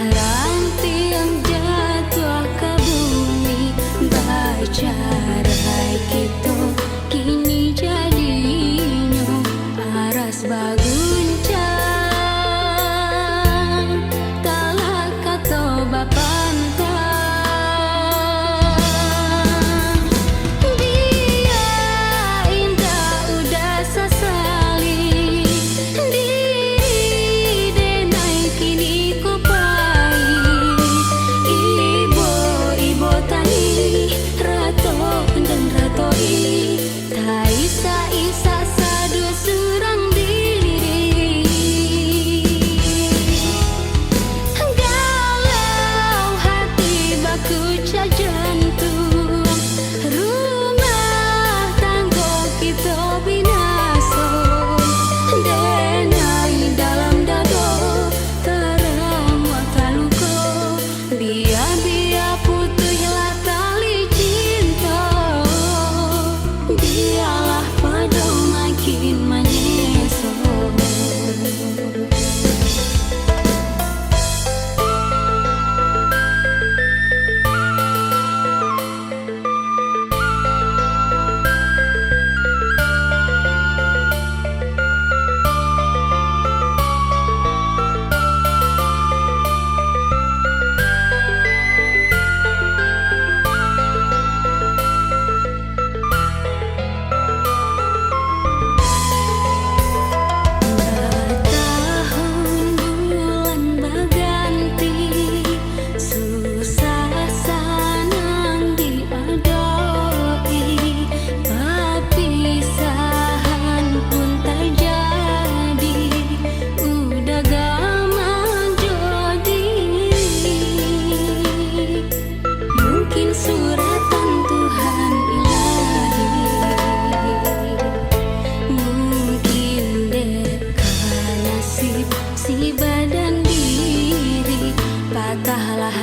ranting yang jatuh ke bumi, bacarai kita kini jadinya aras baguncang, talak kata bapantang. Dia indah udah sasali diri denai kini ku pai. Ibo tani rato dan ratoi, tak isa sadu surang diri. Galau hati baku jantung, rumah tangga kita binaso. Denai dalam dado terang mata luka, biar putuslah tali cinta. Biarlah pada makin menyesal. Tahun bulan berganti, susah senang diadoi, perpisahan pun terjadi, udah gaman jadi. Mungkin suratan Tuhan ilahi, mungkin deka nasib si badan diri, patahlah